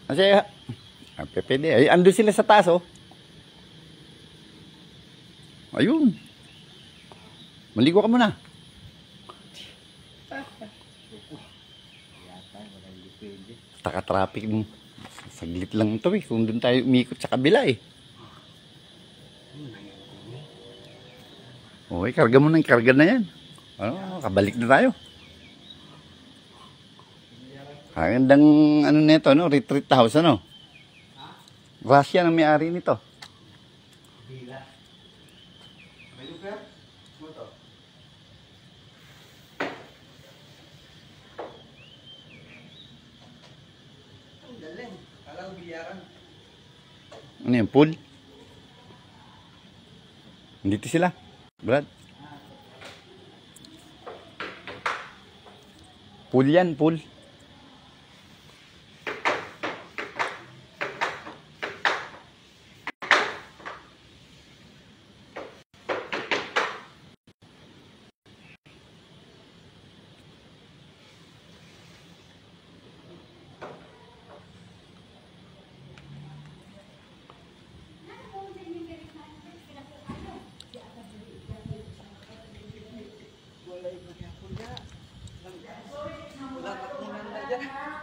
Kasi, pwede. Ay, ando sila sa taas, oh. Ayun. Maligo ka muna. Taka-traffic. Saglit lang ito eh. Kung doon tayo umikot sa kabila eh. Okay, karga mo na. Karga na yan. Ano, kabalik na tayo. Kagandang ano nito, no? Retreat house, ano? Russia na may-ari nito. Ano yan, pool? Dito sila, Brad. Pool yan, pool.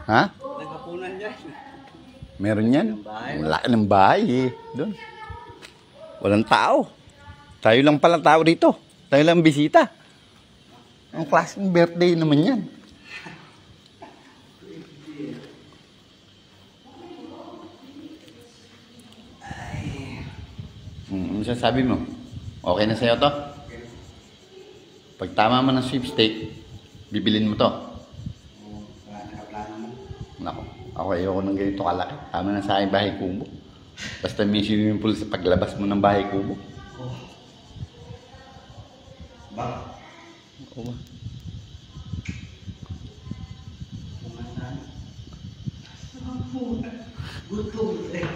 Ha? Nagkapunan dyan. Meron yan. Laki ng bahay eh. Doon. Walang tao. Tayo lang pala tao dito. Tayo lang bisita. Ang klaseng birthday naman yan. Ano sasabi mo? Okay na sa'yo to? Pag tama mo ng sweepstake, bibilin mo to. Nako, ako ayoko ng ganito kalaki. Tama na sa aking bahay kubo. Basta may swimming pool sa paglabas mo ng bahay kubo. Ba? Oo ba?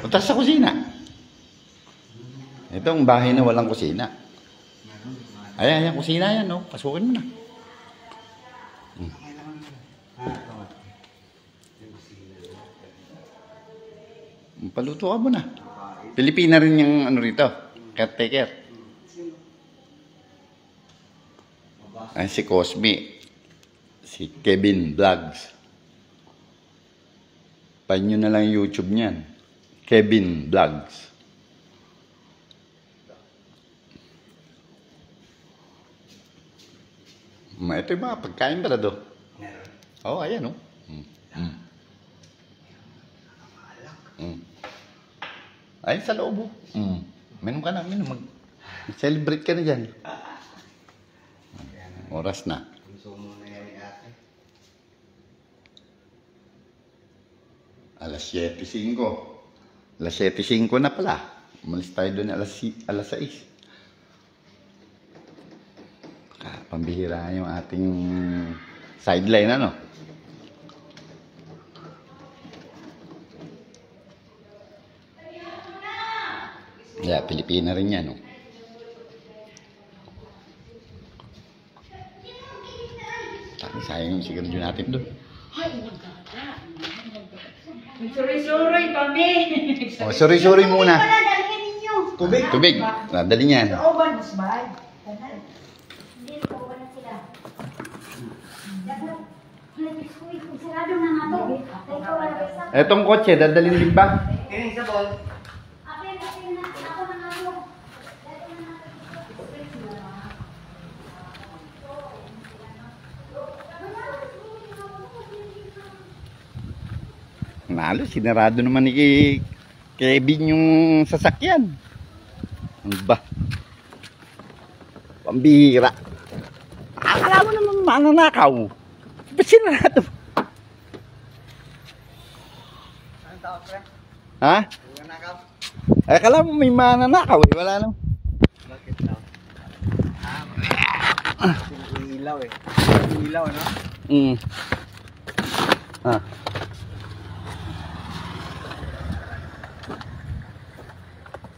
Punta sa kusina. Itong bahay na walang kusina. Ayan, kusina yan, no? Pasukin mo na. Paluto ka muna. Pilipina rin yung ano rito. Caretaker. Ay, si Cosme. Si Kevin Vlogs. Pahin nyo na lang yung YouTube niyan. Kevin Vlogs. Ito yung mga pagkain pala do. Oo, ayan o. Ayun sa loob o. Minom ka na, minom. Mag-celebrate ka na dyan. Oras na. Alas 7:05. Alas 7:05 na pala. Umalis tayo doon alas 6. Pambihira yung ating sideline, ano? Yeah, Pilipina rin yan, no? Sayang yung sigarilyo natin doon. Sorry, kami. Oh, sorry muna. Tubig? Tubig. Dali niyan. Oban, musbay. Hindi po, wala sila. Sarado na nga to. Ikaw wala isa. Etong kotse, dadalhin din ba? Kining sa ball. Ako na nga to. Nalo, sinarado naman ni Kevin yung sasakyan. Ano ba? Pambihira. Akala mo naman mananakaw. Ba't sinarado? Anong tawag, pre? Ha? Nanakaw? Ay, akala mo may mananakaw eh. Wala naman. Bakit daw? Ilaw eh. Ilaw, no? Ah.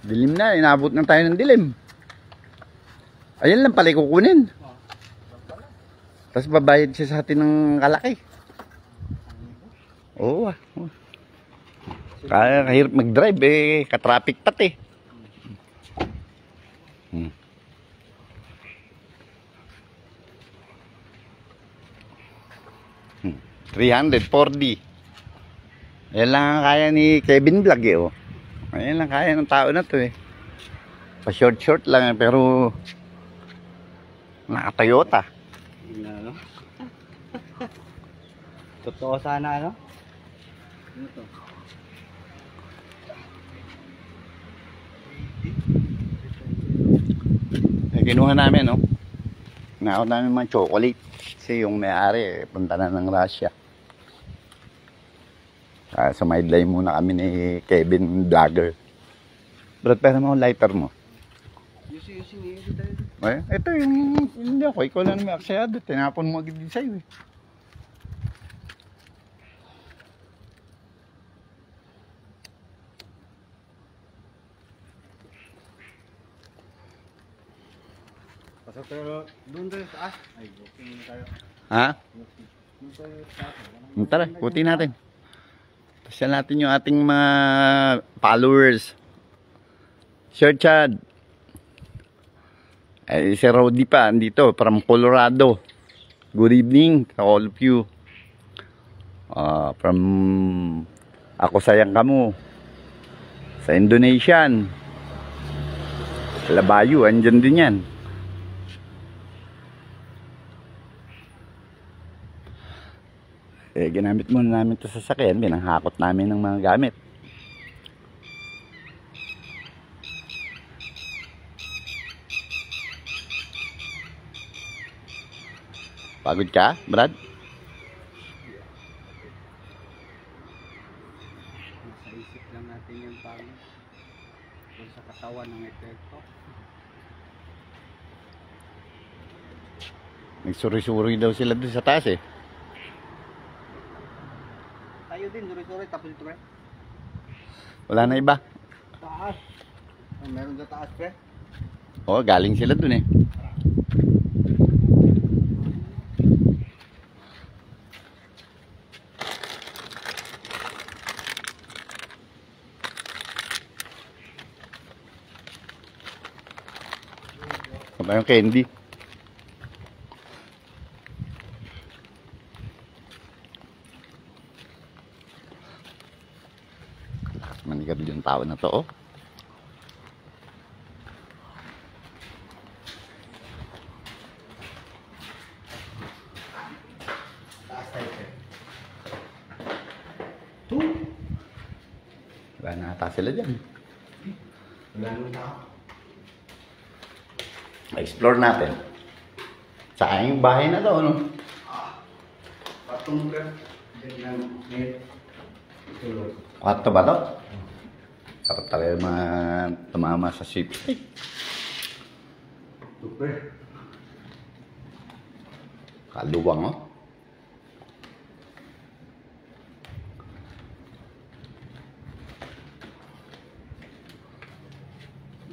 Dilim na, inabot na tayo ng dilim. Ayan lang pala kukunin. Tapos babayad siya sa atin ng kalaki. Oo ah. Kaya kahirap mag-drive eh, ka-traffic pati. 300, 4D. Yan lang ang kaya ni Kevin Vlog eh, oh. Yan lang kaya ng tao na to eh. Pa-short lang eh, pero naka-Toyota. Ano? Totoo sana, ano? Ano to? Eh, kinuha namin, no? Nakot namin mga chocolate. Kasi yung may-ari, punta na ng Russia. Sumaidlay muna kami ni Kevin Vlogger. Brad, pera mo lighter mo. Yusi tayo. Eh, ito yung, hindi ako, ikaw lang may aksayado. Tinapon mo agad din sa'yo eh. Pasok tayo doon tayo sa taas. Ay, booking na tayo. Ha? Doon tayo sa taas. Tara, puti natin. Pasya natin yung ating mga followers. Sir Chad. Eh, si Rowdy pa, andito, from Colorado. Good evening to all of you. From Ako Sayang Kamo. Sa Indonesian. Labayo, andyan din yan. Eh, ginamit muna namin ito sa sasakyan. Binanghakot namin ng mga gamit. Pagod ka, Brad? Sa isip lang natin yung pagod. Kung sa katawan ng epekto. Nagsuri-suri daw sila doon sa taas eh. Tayo din, suri-suri. Tapos ito, pre. Wala na iba. Taas. Oh, meron sa taas, pre. Oo, galing sila doon eh. Ano yung candy? Manigal yung tao na to, oh. Taas tayo, pre. Wala na ata sila dyan. Wala nang tao. Explore natin. Saan yung bahay na to, ano? Patong, pre. Diyan lang. Ngayon. Tulog. Kwarto ba to? Sarap talaga mga tumama sa sweepstake. Ito, pre. Kaluwang, oh.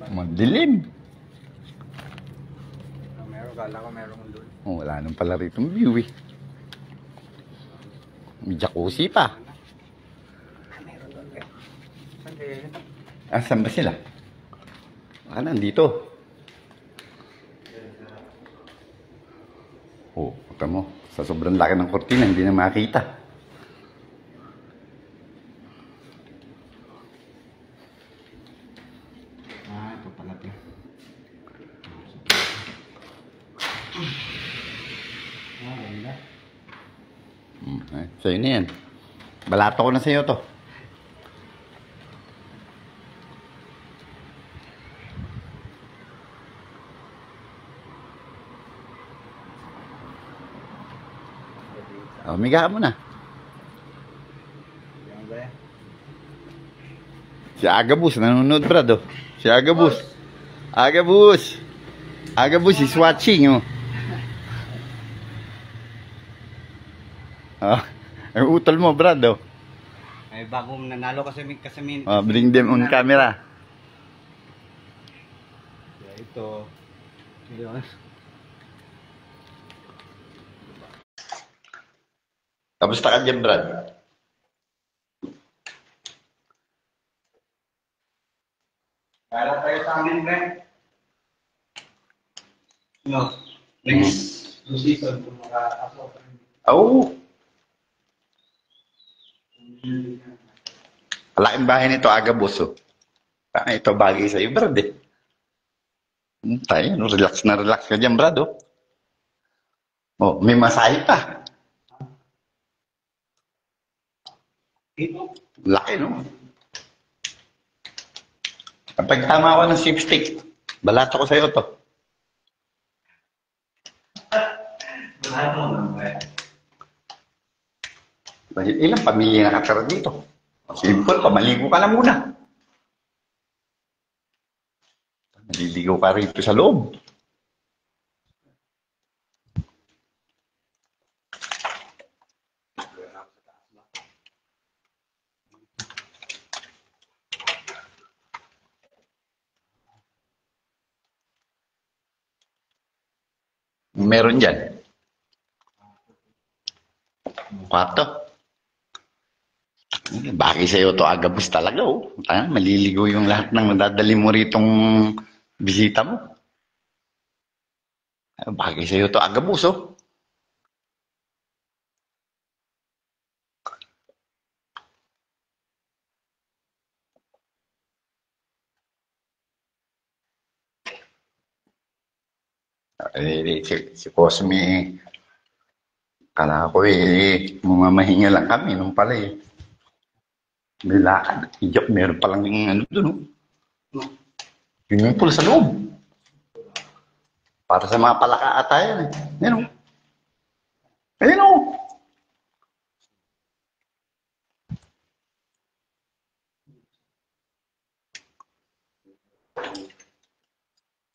Madilim. Meron, kala ko meron doon. Oh, wala nang pala rito view eh. May jacuzzi pa. Meron doon, pre. Saan kayo? Saan ba sila? Baka nandito. Oh, puta mo. Sa sobrang laki ng kortina, hindi na makita. Ito pala, pre. Ganda. Sa'yo na yan. Balato ko na sa'yo to. Umiga ka muna. Yan ba yan? Si Agabus, nanonood brad oh. Si Agabus. Agabus. Agabus is watching oh. Ang utol mo brad oh. Ay, bagong nanalo kasi Bring them on camera. Ito. Yun. Kamusta ka dyan brad? sa amin, pre. No. Next season, kung maka-ako. Oo. Malaking bahay nito, Agabus, oh. Ito bagay sa'yo, Brad, eh. Tayo, no? Relax na relax ka dyan, Brad, oh. Oh, may masahe pa. Ito. Laki, no? Kapag tama ako ng sipstick, balato ko sa'yo to. Wala naman, pre. Ilang pamilya nakatira dito? Simple, pamaligo ka na muna. Maliligo ka rito sa loob. Meron dyan. Kwarto. Bagay sa'yo to, Agabus talaga, oh. Maliligo yung lahat ng nadadali mo ritong bisita mo. Bagay sa'yo to, Agabus, oh. Si Cosme, kala ko mamahinga lang kami nung pala eh. May lakad. Ijok, meron palang yung ano doon, oh. Yung pool sa loob. Para sa mga palaka ata yan, eh. Yan, oh. Ayun, oh.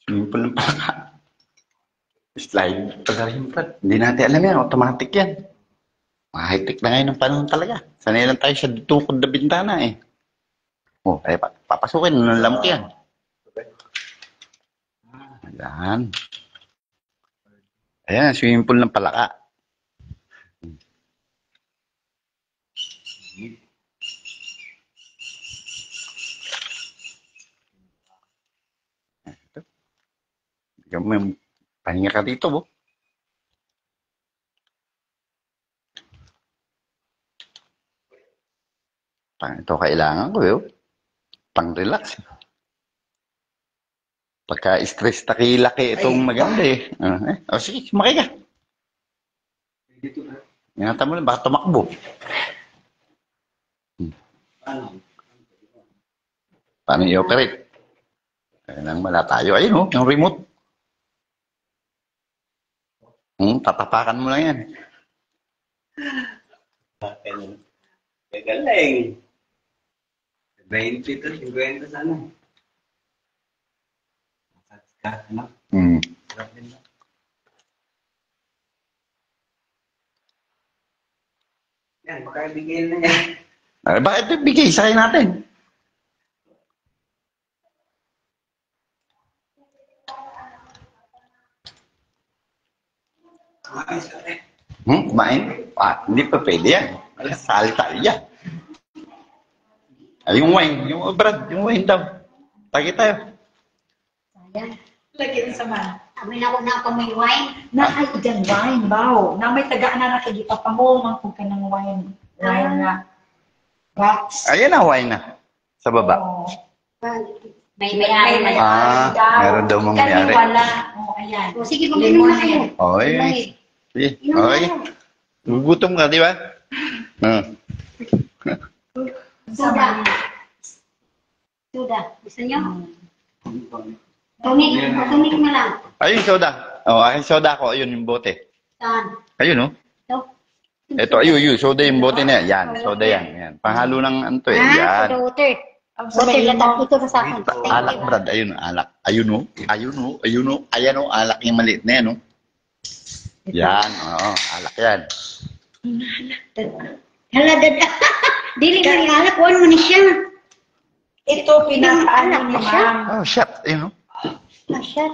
Swimming pool ng palaka. Slide pa rin, Brad. Hindi natin alam yan. Automatic yan. Mga high-tech na ngayon ng panahon talaga. Sanay lang tayo sa tukod na bintana eh. Oh, ay papasukin. Ng lamok yan. Ayan. Ayan, swimming pool ng palaka. May pahinga ka dito, bo. Ito kailangan ko, yo. Pang-relax. Pagka-stress taki-laki itong maganda eh. Sige, sumakay ka. Ingatan mo lang, baka tumakbo. Paano i-operate? Kailangan mala tayo. Ayun, oh, yung remote. Tatapakan mo lang yan. Gagaling. 20 to 50 sana. Ano? Sarap din ba? Yan, baka bigay na yan. Bakit bigay? Sakay natin. Kumain? Hindi pa pwede yan. Sali-tali yan. Yung wine. Yung Brad, yung wine daw. Tagi tayo. Sayang. Lagi sa man. Amin ako na ako may wine. Na ay dyan wine, bao. Na may tagaan na nakagita pa mo, mangkong ka ng wine. Wine na. Box. Ayan na, wine na. Sa baba. Oh. May may-ari na. Meron daw mong Kani mayari. wala. Oh, ayan. O sige, mag-inom na kayo. Okay. Sige. Okay. Gugutom ka, di ba? Soda. Soda. Gusto nyo? Tonic na lang. Ayun, soda. Aking soda ko. Ayun, yung bote. Saan? Ayun, oh. Ito, ayun, soda yung bote na yan. Yan, soda yan. Yan. Panghalo ng ano eh. Yan. Soda water. Water lang. Ito sa akin. Alak, Brad. Ayun, alak. Ayun, oh. Ayun, oh. Ayun, oh. Ayan, oh. Alak yung maliit na yan, oh. Yan, oo. Alak yan. Haladad. Dili na yung alak. Kuhan mo ni siya. Ito, pinakaano ni ma'am. Oh, shot. Ayun, oh. Asya.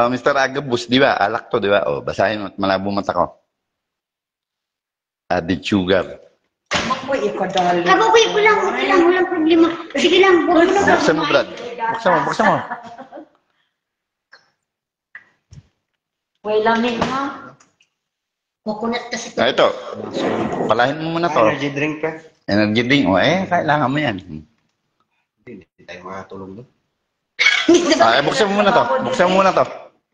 Mr. Agabus, di ba? Alak to, di ba? Basahin mo at malabo mata ko. Added sugar. Makoy, ikaw dali. Kababoy ko lang. Okay lang. Walang problema. Sige lang. Buksan mo, Brad. Buksan mo. Way lamig ha. Coconut kasi. Ah, ito. Palahin mo muna to. Energy drink pa. Energy drink. O, kailangan mo yan. Hindi tayo makatulong doon. Buksan mo muna to. Buksan mo muna to.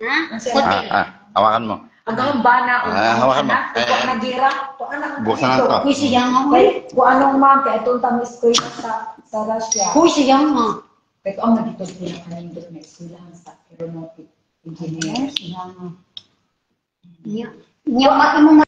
Ha? Hawakan mo. Hanggang bana. Hawakan mo. Ikaw nagira. Buksan na to. Huy, siyang nga. Kung anong ma'am, kaya itong tamis ko yun sa Russia. Huy, siyang nga. Pero ang nagito pinakanindot na eskwelahan sa aeronautic engineer. Siyang nga. Niya, ano